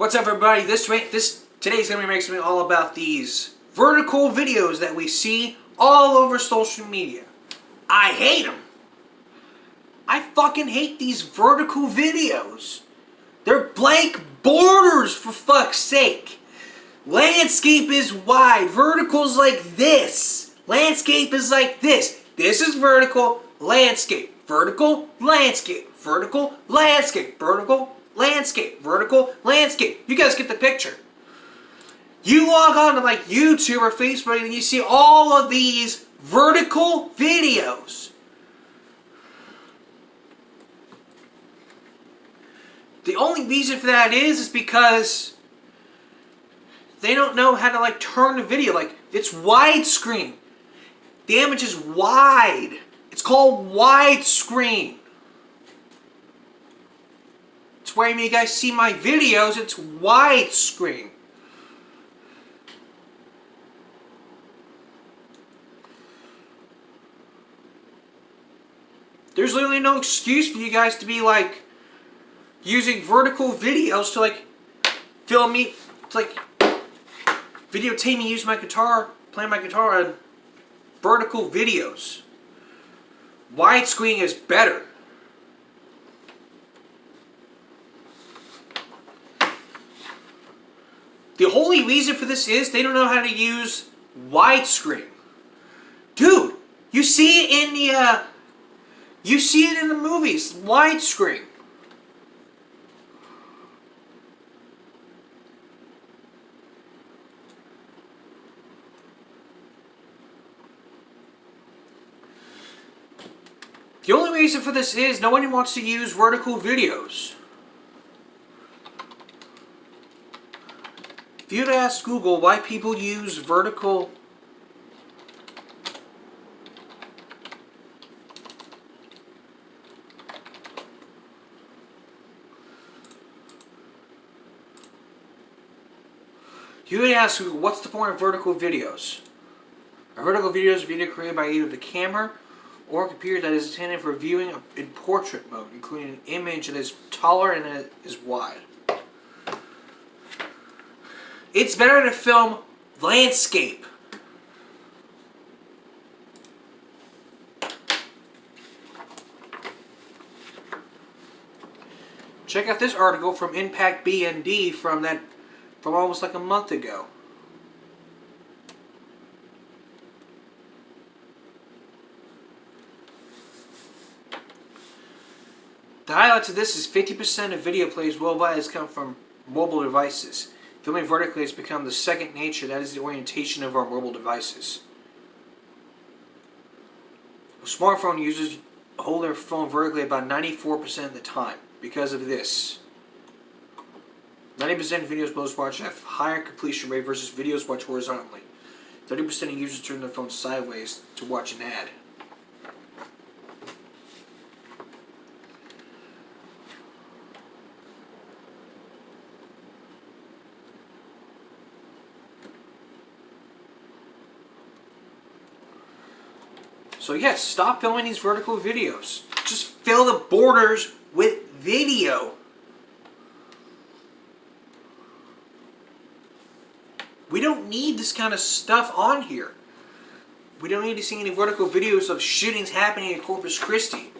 What's up, everybody? Today's gonna be making something all about these vertical videos that we see all over social media. I hate them. I fucking hate these vertical videos. They're blank borders, for fuck's sake. Landscape is wide. Vertical's like this. Landscape is like this. This is vertical, landscape. Vertical, landscape. Vertical, landscape. Vertical, landscape. Vertical, landscape. You guys get the picture. You log on to like YouTube or Facebook and you see all of these vertical videos. The only reason for that is because they don't know how to like turn the video. Like, it's widescreen. The image is wide. It's called widescreen. It's where you guys see my videos, it's widescreen. There's literally no excuse for you guys to be like using vertical videos to like film me, to like videotape me use my guitar, playing my guitar on vertical videos. Widescreen is better. The only reason for this is they don't know how to use widescreen. Dude, you see it in the movies, widescreen. The only reason for this is nobody wants to use vertical videos. If you were to ask Google why people use vertical you would ask Google, what's the point of vertical videos? A vertical video is a video created by either the camera or a computer that is intended for viewing in portrait mode, including an image that is taller and that is wide. It's better to film landscape. Check out this article from Impact BND from almost like a month ago. The highlights of this is 50% of video plays worldwide has come from mobile devices. Filming vertically has become the second nature. That is the orientation of our mobile devices. Smartphone users hold their phone vertically about 94% of the time because of this. 90% of videos most watched have higher completion rate versus videos watched horizontally. 30% of users turn their phone sideways to watch an ad. So yes, stop filming these vertical videos. Just fill the borders with video. We don't need this kind of stuff on here. We don't need to see any vertical videos of shootings happening in Corpus Christi.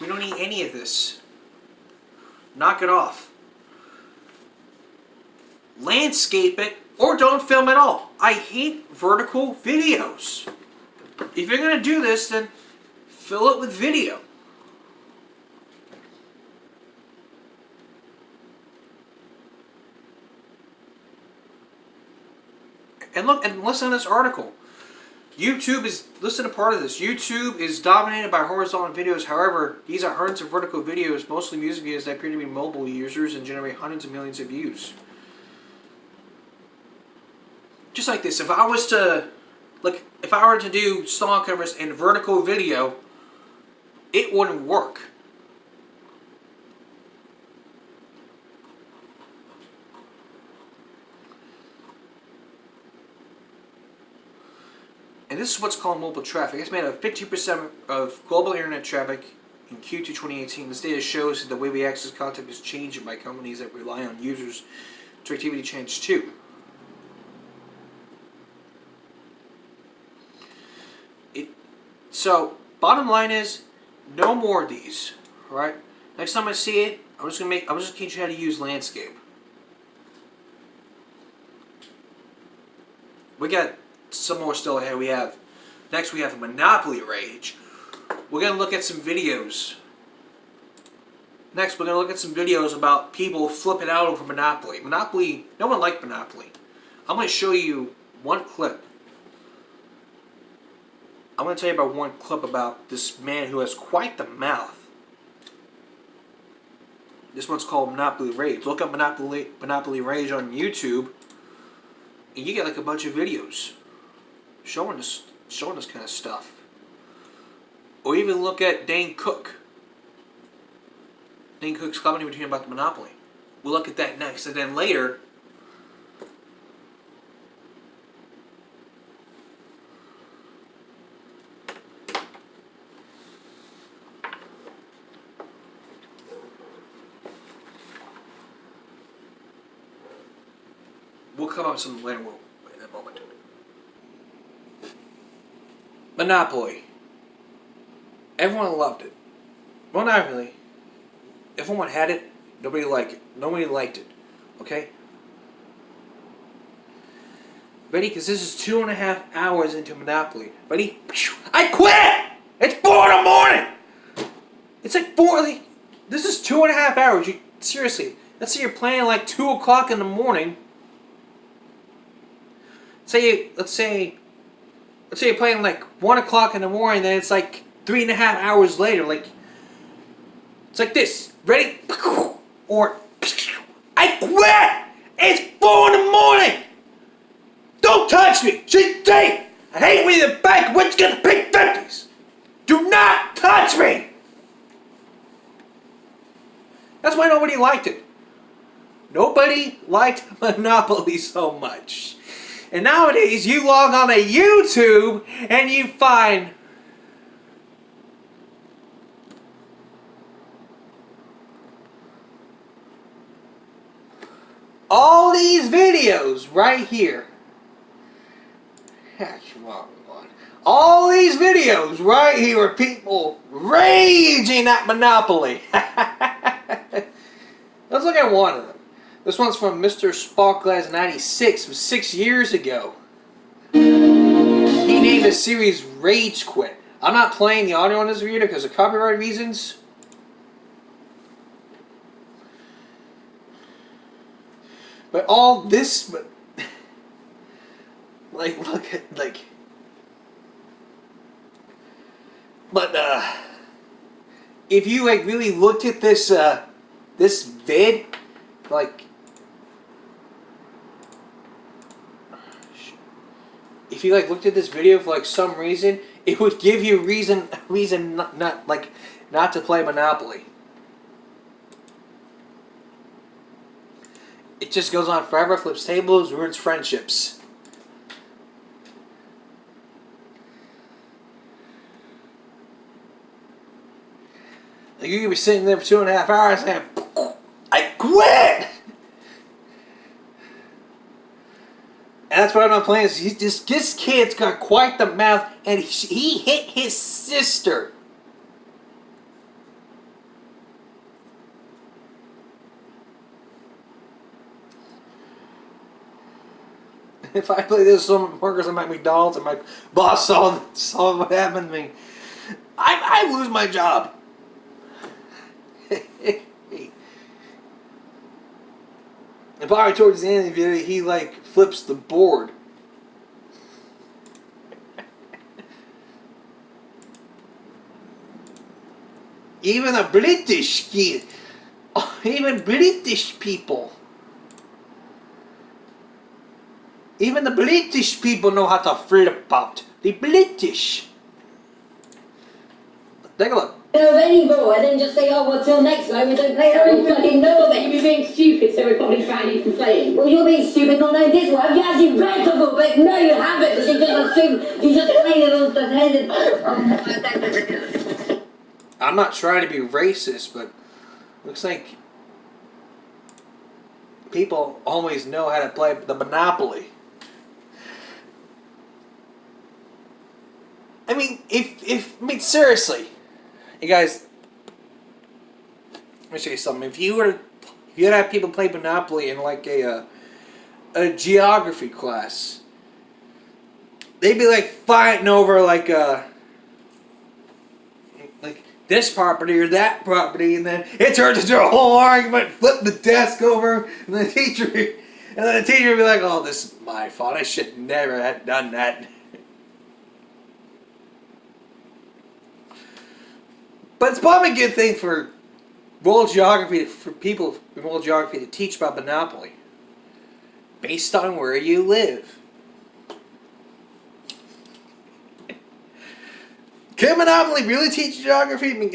We don't need any of this. Knock it off. Landscape it or don't film at all. I hate vertical videos. If you're going to do this, then fill it with video. And look, and listen to this article. Listen to part of this. YouTube is dominated by horizontal videos. However, these are hundreds of vertical videos, mostly music videos that appear to be mobile users and generate hundreds of millions of views. Just like this, if I were to do song covers in vertical video, it wouldn't work. And this is what's called mobile traffic. It's made up 15% of global internet traffic in Q2 2018. This data shows that the way we access content is changing by companies that rely on users Interactivity changed too. So, bottom line is, no more of these. Alright? Next time I see it, I'm just gonna teach you how to use landscape. We got some more still ahead. Next we have Monopoly Rage. We're gonna look at some videos. Next, we're gonna look at some videos about people flipping out over Monopoly. Monopoly, no one liked Monopoly. I'm gonna show you one clip. I'm gonna tell you about one clip about this man who has quite the mouth. This one's called Monopoly Rage. Look up Monopoly Rage on YouTube, and you get like a bunch of videos showing this kind of stuff. Or even look at Dane Cook. Dane Cook's comedy routine about the Monopoly. We'll look at that next, and then later, we'll come up with some later in a moment. Monopoly. Everyone loved it. Well, not really. Everyone had it. Nobody liked it. Nobody liked it. Okay? Ready? Because this is 2.5 hours into Monopoly. Ready? I quit! It's 4 in the morning! It's like 4, this is 2.5 hours. Seriously. Let's say you're playing like 2 o'clock in the morning. Let's say you're playing like 1 o'clock in the morning, then it's like 3.5 hours later. Like, it's like this. Ready? Or, I quit! It's 4 in the morning! Don't touch me! GT! I hate when you're in the back when you get the pink 50s! Do not touch me! That's why nobody liked it. Nobody liked Monopoly so much. And nowadays, you log on to YouTube and you find all these videos right here. Come on. All these videos right here are people raging at Monopoly. Let's look at one of them. This one's from Mr. Sparkglass 96, from 6 years ago. He named his series Rage Quit. I'm not playing the audio on this video because of copyright reasons. But all this, like, look at, like, but, if you, like, really looked at this, this vid, like, if you, like, looked at this video for, like, some reason, it would give you reason not to play Monopoly. It just goes on forever, flips tables, ruins friendships. Like, you could be sitting there for 2.5 hours and I quit! And that's what I'm not playing. This kid's got quite the mouth, and he hit his sister. If I play this with some workers at my McDonald's and my boss saw what happened to me, I lose my job. And probably towards the end of the video, he like flips the board. Even a British kid, even British people, even the British people know how to flip about. The British. Take a look. Of any rule, and then just say, oh, well, till next time we don't play that, we fucking know of it. You're being stupid, so we're probably found you from playing. Well, you're being stupid, not knowing this one. You actually read the book, but no, you haven't, because you just assume you just played it on the head. I'm not trying to be racist, but looks like people always know how to play the Monopoly. I mean, seriously, you guys. Let me show you something. If you were to have people play Monopoly in like a geography class, they'd be like fighting over like this property or that property, and then it turns into a whole argument. Flip the desk over, and the teacher would be like, "Oh, this is my fault. I should never have done that." But it's probably a good thing for people in world geography to teach about Monopoly based on where you live. Can Monopoly really teach geography? I mean,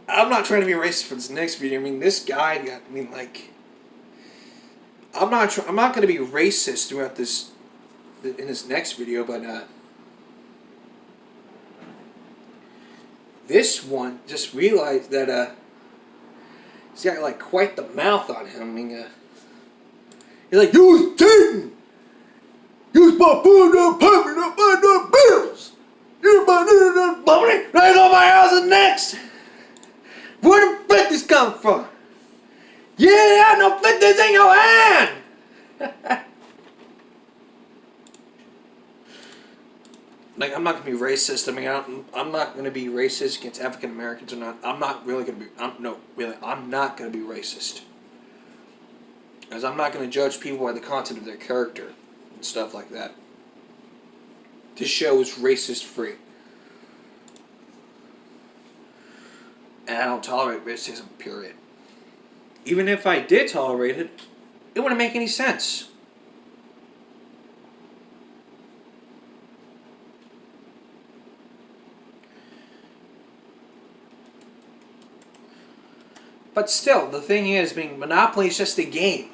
I'm not trying to be racist for this next video. I mean, this guy got. I mean, like, I'm not going to be racist throughout this in this next video, but this one just realized that he's got like quite the mouth on him. I mean, he's like, "You was cheating. You was my $4 payment up my bills. You my money. I got my house is next. Where the $50s come from? You didn't have no $50s in your hand." Like, I'm not gonna be racist. I mean, I'm not gonna be racist against African Americans or not. I'm not really gonna be. I'm not gonna be racist. Because I'm not gonna judge people by the content of their character and stuff like that. This show is racist free, and I don't tolerate racism. Period. Even if I did tolerate it, it wouldn't make any sense. But still, the thing is, Monopoly is just a game.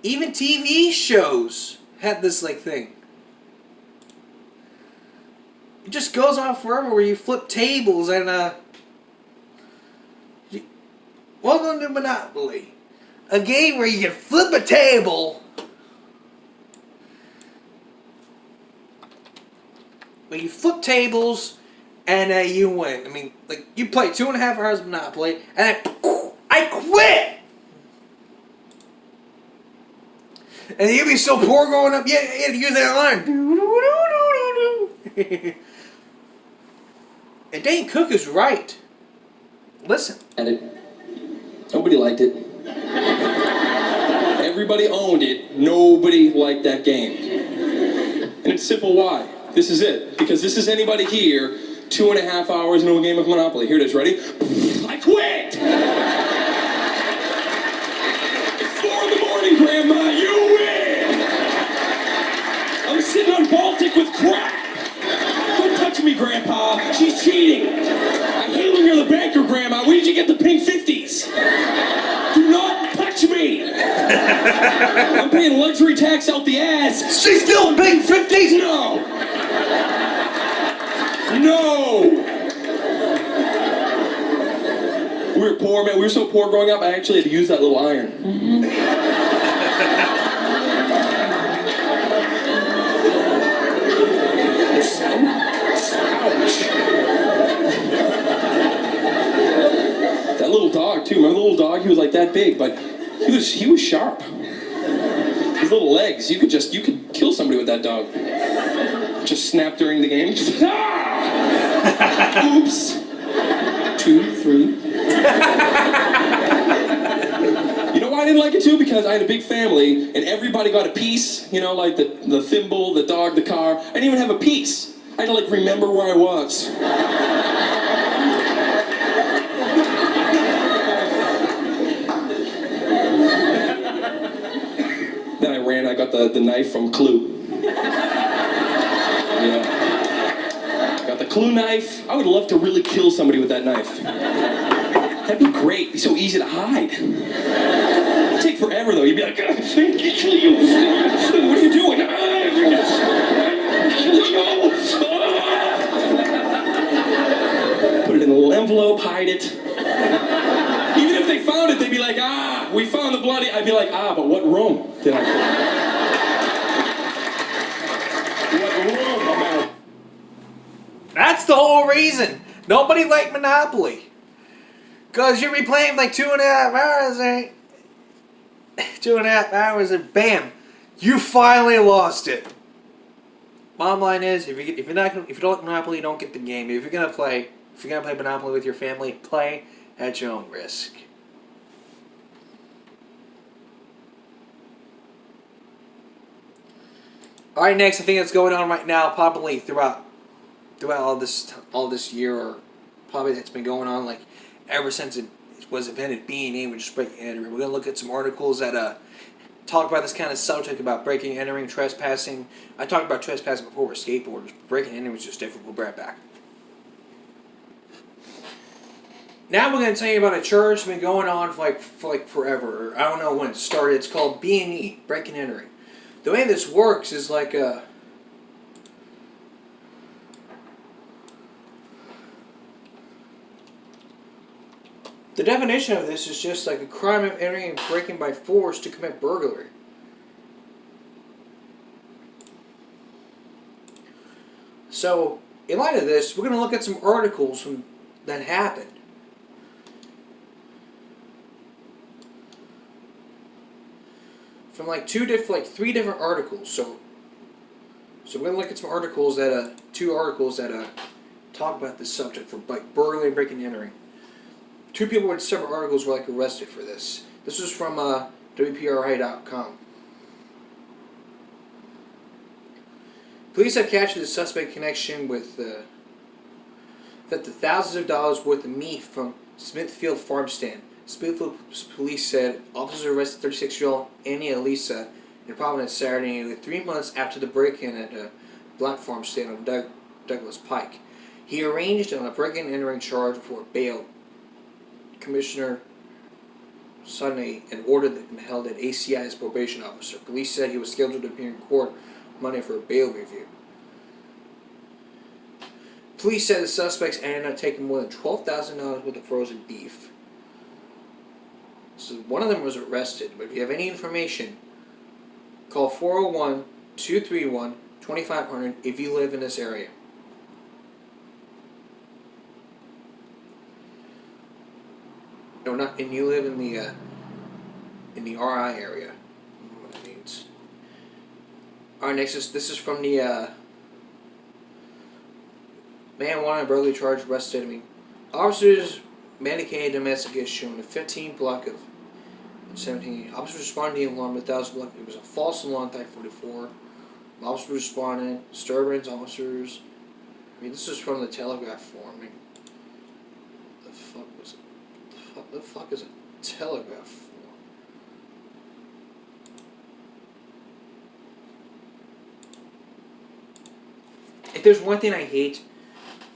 Even TV shows had this like thing. It just goes on forever where you flip tables and welcome to Monopoly. A game where you can flip a table. Where you flip tables and you win. I mean, like, you play 2.5 hours of Monopoly, and then I quit! And you'd be so poor growing up, you had to use that line. And Dane Cook is right. Listen. And nobody liked it. Everybody owned it. Nobody liked that game. And it's simple why. This is it. Because this is anybody here 2.5 hours into a game of Monopoly. Here it is. Ready? I quit! It's 4 in the morning, Grandma. You win! I'm sitting on Baltic with crap. Don't touch me, Grandpa. She's cheating. I hate when you're the banker, Grandma. Where did you get the pink 50s? Do not touch me. I'm paying luxury tax out the ass. She's still pink 50s? No. No! We were poor, man. We were so poor growing up, I actually had to use that little iron. That little dog, too. Remember the little dog? He was like that big, but he was sharp. His little legs, you could kill somebody with that dog. Just snap during the game. Oops. 2, 3. You know why I didn't like it too? Because I had a big family and everybody got a piece. You know, like the thimble, the dog, the car. I didn't even have a piece. I had to like remember where I was. Then I ran. I got the knife from Clue. Yeah. Got the Clue knife. I would love to really kill somebody with that knife. That'd be great. It'd be so easy to hide. It'd take forever though. You'd be like, I think you kill you. What are you doing? Kill you. envelope, hide it. Even if they found it, they'd be like, ah, we found the bloody. I'd be like, ah, but what room did I put? What room am I? That's the whole reason. Nobody liked Monopoly. Because you're replaying like 2.5 hours, eh? 2.5 hours and bam, you finally lost it. Bottom line is, if you don't like Monopoly, you don't get the game. If you're gonna play Monopoly with your family, play at your own risk. All right, next, I think that's going on right now, probably throughout all this year, or probably that's been going on like ever since it was invented, being able to just break and entering. We're gonna look at some articles that talk about this kind of subject about breaking, entering, trespassing. I talked about trespassing before with skateboarders. Breaking and entering was just different. We'll be right back. Now we're going to tell you about a church that's been going on for forever. I don't know when it started. It's called B&E, breaking and entering. The way this works is like a... The definition of this is just like a crime of entering and breaking by force to commit burglary. So, in light of this, we're going to look at some articles that happened. From three different articles. So we're going to look at some articles two articles that talk about this subject for burglary and breaking and entering. 2 people with separate articles were arrested for this. This was from WPRI.com. Police have captured the suspect in connection with the thousands of dollars worth of meat from Smithfield farm stand. Smithfield police said officers arrested 36-year-old Annie Elisa in Providence Saturday, nearly 3 months after the break-in at a black farm stand on Douglas Pike. He arranged on a break-in and entering charge before bail. Commissioner Sunday and ordered him held at ACI as probation officer. Police said he was scheduled to appear in court Monday for a bail review. Police said the suspects ended up taking more than $12,000 worth of frozen beef. So one of them was arrested, but if you have any information, call 401-231-2500 if you live in this area. No, not, and you live in the RI area. What that means. Alright, next this is from the man wanted a burglary charge arrested. Officers medicated domestic issue in the 15th block of 17. Officers responded to the alarm in the 1000th block. It was a false alarm, type 44. Officers responded. Disturbance, officers. This is from the Telegraph form. The fuck was it? The fuck is a Telegraph form? If there's one thing I hate,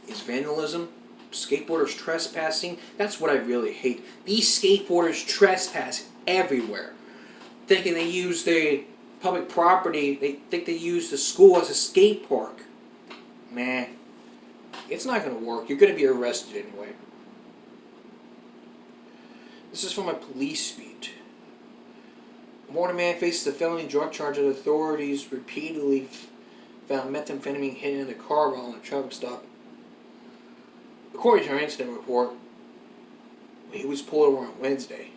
is vandalism. Skateboarders trespassing. That's what I really hate. These skateboarders trespass everywhere, thinking they use the public property. They think they use the school as a skate park. Nah, it's not going to work. You're going to be arrested anyway. This is from a police beat. A Warner man faces a felony drug charge as authorities repeatedly found methamphetamine hidden in a car while on a traffic stop. According to our incident report, he was pulled over on Wednesday.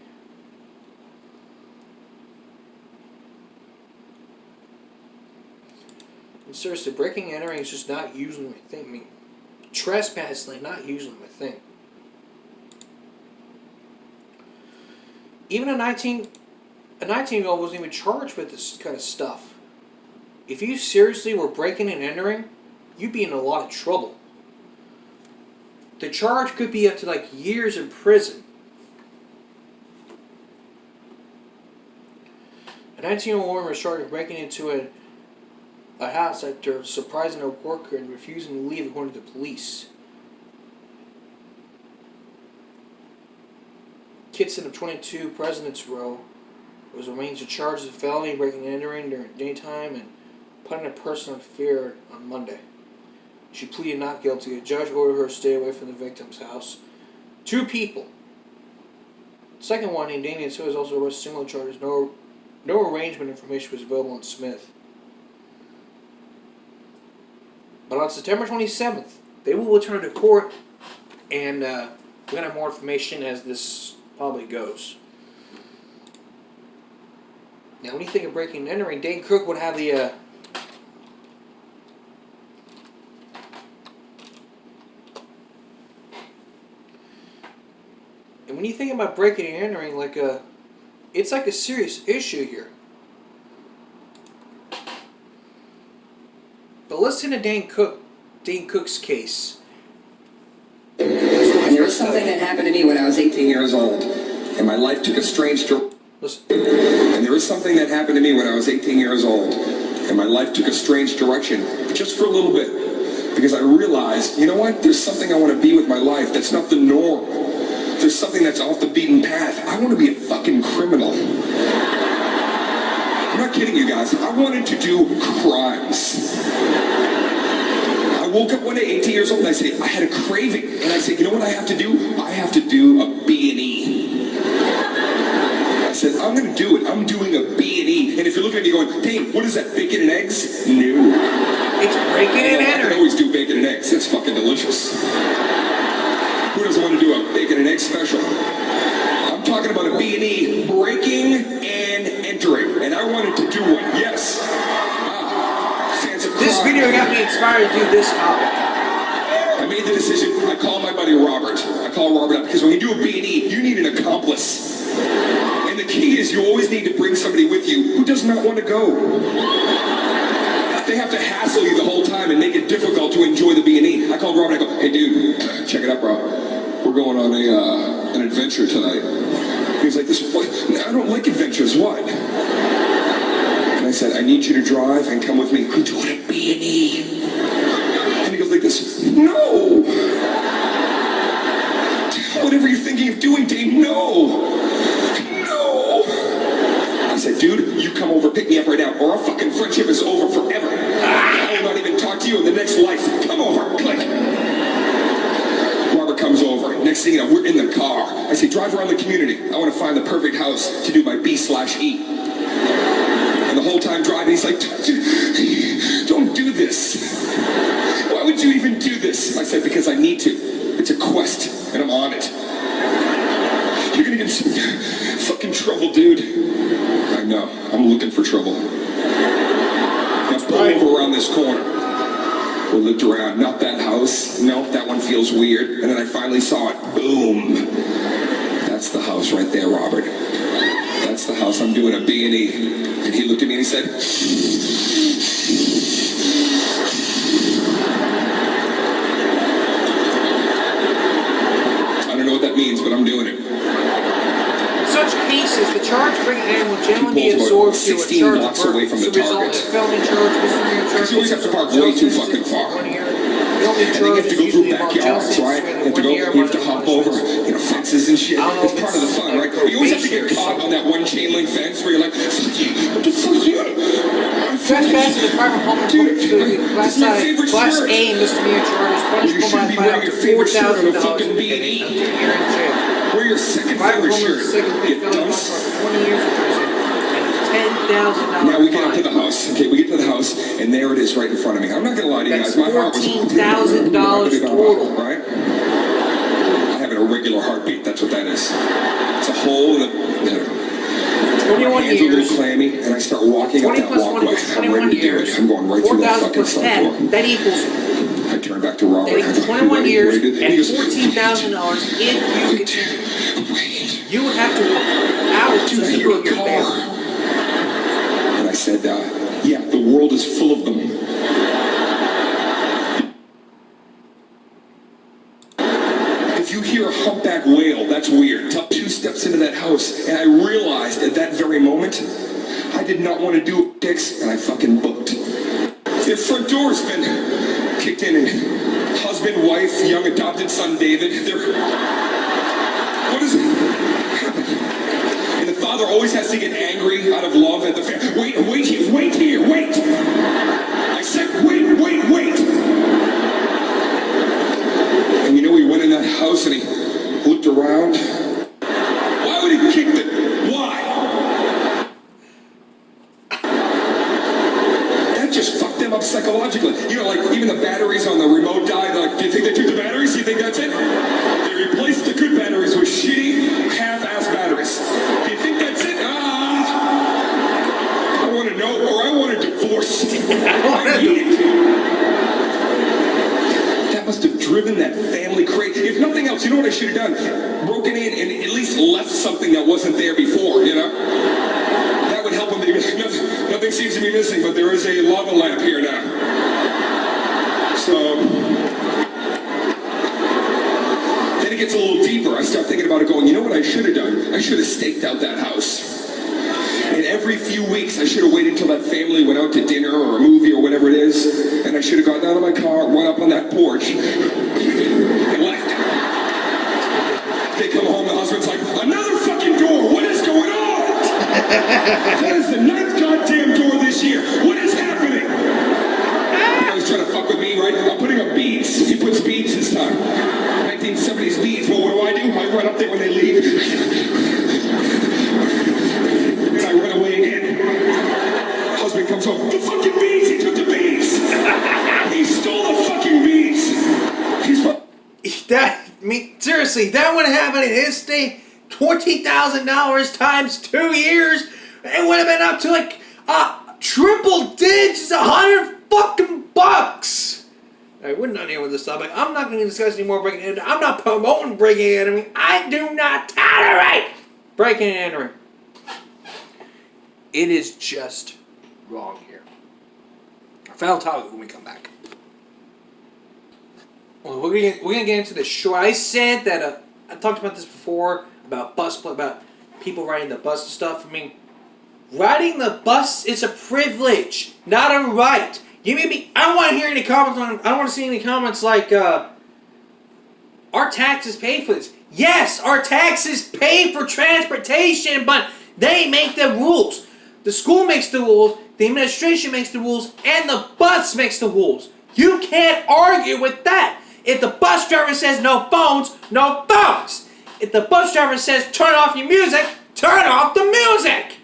And seriously, breaking and entering is just not usually my thing. Trespassing, not usually my thing. Even a 19-year-old wasn't even charged with this kind of stuff. If you seriously were breaking and entering, you'd be in a lot of trouble. The charge could be up to years in prison. A 19-year-old woman was charged with breaking into a house after surprising a worker and refusing to leave, according to police. Kitson of 22 President's Row was arraigned to charges of felony breaking and entering during daytime and putting a person in fear on Monday. She pleaded not guilty. A judge ordered her to stay away from the victim's house. 2 people. Second one, named Damian Silva, is also arrested similar charges. No arrangement information was available on Smith. But on September 27th, they will return to court, and we're going to have more information as this probably goes. Now, when you think of breaking and entering, Dane Cook would have the... And when you think about breaking and entering, it's like a serious issue here. But listen to Dane Cook's case. And there was something that happened to me when I was 18 years old, and my life took a strange direction. Listen. And there was something that happened to me when I was 18 years old, and my life took a strange direction, just for a little bit, because I realized, you know what? There's something I want to be with my life that's not the norm. There's something that's off the beaten path. I want to be a fucking criminal. I'm not kidding you guys. I wanted to do crimes. I woke up one day, 18 years old, and I said, I had a craving. And I said, you know what I have to do? I have to do a B&E. I said, I'm going to do it. I'm doing a B&E. And if you're looking at me going, Dane, what is that, bacon and eggs? No. It's breaking and I can entering. always do bacon and eggs. It's fucking delicious. Who doesn't want to do a bacon and egg special? I'm talking about a B&E, breaking and entering. And I wanted to do one. Yes. Fans of This crime. video got me inspired to do this topic. I made the decision. I called my buddy Robert. I called Robert up because when you do a B&E, you need an accomplice. And the key is you always need to bring somebody with you who does not want to go. They have to hassle you the whole time and make it difficult to enjoy the B&E. I called Robert and I go, hey dude, check it out, bro. We're going on an adventure tonight. He was like, this, what? I don't like adventures, what? And I said, I need you to drive and come with me. I'm doing a B&E. And he goes like this, no. Whatever you're thinking of doing, Dave, no. No. I said, dude, you come over, pick me up right now, or our fucking friendship is over forever. I will not even talk to you in the next life. Come over, click. Robert comes over. Next thing you know, we're in the car. I say, drive around the community. I want to find the perfect house to do my B/E. And the whole time driving, he's like, don't do this. Why would you even do this? I said, because I need to. It's a quest, and I'm on it. You're gonna get in some fucking trouble, dude. I know. I'm looking for trouble. Now pull over around this corner. We looked around. Not that house. Nope, that one feels weird. And then I finally saw it. Boom. That's the house right there, Robert. That's the house. I'm doing a B&E. And he looked at me and he said, I don't know what that means, but I'm doing it. In such cases, the charge of bringing in will generally be He pulls absorbed about to a 16 charge blocks of away from the as a result target. of felony charge, misdemeanor charge. You always have to park way too fucking far. Felony And then you charge have to is go through usually about backyards, right? You have to go, you have to hop over, fences and shit. I don't know It's if part of the it's fun, like right? You always have to get probation or caught on that one chain link fence where you're like, fuck you, what the fuck you? Trespassing the private home and public facility, This is my favorite class shirt. A misdemeanor charge is You punishable by should be a fine up wearing to your favorite shirt on a $4,000 fucking and B&E. up to a year in jail. Wear your second Private favorite home shirt. is second degree You felony dumb punishment for 20 years in prison and a $10,000 Now we get up to fine. the house. Okay, we get to the house, and there it is right in front of me. I'm not gonna lie to you That's guys. My heart was $14,000 total. right? I have an irregular heartbeat. That's what that is. It's a hole in the. 21 My hands are a years. little clammy, and I start walking up 20 that plus 20 walkway. plus I'm 21 ready to do years. it. I'm going right through that 4,000 fucking plus front 10. door. That equals I turn back to Robert. That equals I go, 21 "You years ready?" and he goes, $14,000 if you continue. Wait. You would have to work hours to Dude, I hear secure a your bail. car. And I said, yeah, the world is full of them. If you hear a humpback whale, that's weird. Took 2 steps into that house, and I realized at that very moment, I did not want to do dicks, and I fucking booked. Their front door's been kicked in, and husband, wife, young adopted son David, what is it? And the father always has to get angry out of love at the family. Wait here. I said, wait. And you know, he went in that house and he looked around. Why would he kick the... Why? That just fucked them up psychologically. You know, like, even the batteries on the remote died. Like, do you think they took the batteries? Do you think that's it? They replaced the good batteries with shitty, half-ass batteries. Do you think that's it? I want to know, or I want a divorce. I need it. That must have driven that family crazy. If nothing else, you know what I should have done? Broken in and at least left something that wasn't there before, you know? That would help them. Nothing seems to be missing, but there is a lava lamp here now. So... Then it gets a little deeper. I start thinking about it going, you know what I should have done? I should have staked out that house. And every few weeks, I should have waited until that family went out to dinner or a movie or whatever it is, and I should have gotten out of my car, went up on that porch, and left. They come home, the husband's like, another fucking door, what is going on? That is the 9th goddamn door this year. What is happening? I was trying to fuck with me, right? I'm putting up beads. He puts beads this time. 1970s beads. Well, what do? I run up there when they leave. I run away again. Husband comes home. The fucking beads! He took the beads! He stole the fucking beads! Seriously, that would have happened in his day, $20,000 times 2 years, it would have been up to like triple digits, 100 fucking bucks. Alright, we're not here with this topic. I'm not going to discuss any more breaking and entering. I'm not promoting breaking and entering. I do not tolerate breaking and entering. It is just wrong here. Our final topic when we come back. Well, we're gonna get into this short. I said that I talked about this before about about people riding the bus and stuff. I mean, riding the bus is a privilege, not a right. I don't want to hear any comments on. I don't want to see any comments like, "Our taxes pay for this." Yes, our taxes pay for transportation, but they make the rules. The school makes the rules, the administration makes the rules, and the bus makes the rules. You can't argue with that. If the bus driver says no phones, no phones. If the bus driver says turn off your music, turn off the music.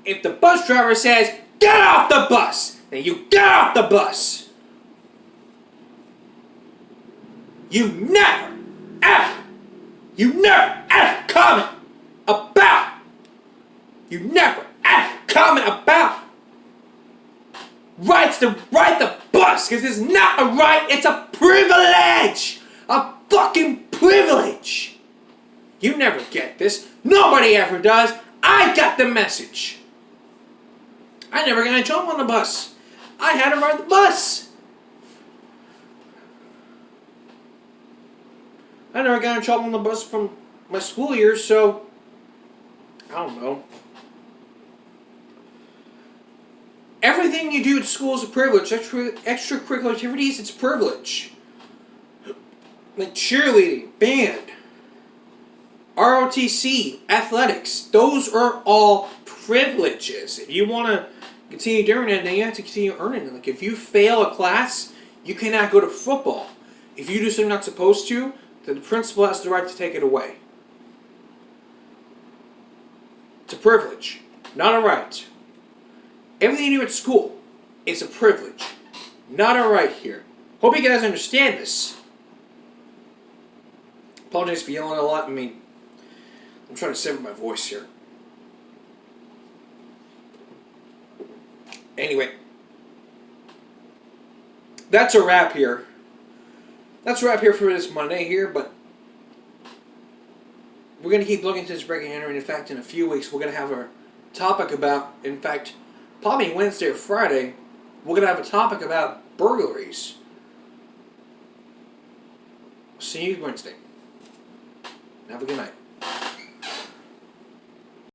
If the bus driver says get off the bus, then you get off the bus. You never, ever comment about. You never ever comment about rights to ride the bus, because it's not a right, it's a privilege! A fucking privilege! You never get this. Nobody ever does. I got the message. I never got to jump on the bus. I had to ride the bus. I never got in trouble on the bus from my school years, so I don't know. Everything you do at school is a privilege. Extracurricular activities, it's a privilege. Like cheerleading, band, ROTC, athletics, those are all privileges. If you want to continue doing it, then you have to continue earning it. Like if you fail a class, you cannot go to football. If you do something you're not supposed to, then the principal has the right to take it away. It's a privilege, not a right. Everything you do at school is a privilege, not a right here. Hope you guys understand this. Apologize for yelling a lot. I mean, I'm trying to save my voice here. Anyway, that's a wrap here. That's a wrap here for this Monday here, but we're going to keep looking into this breaking and entering. In fact, in a few weeks, we're going to have a topic about, in fact, probably Wednesday or Friday, we're going to have a topic about burglaries. See you Wednesday. Have a good night.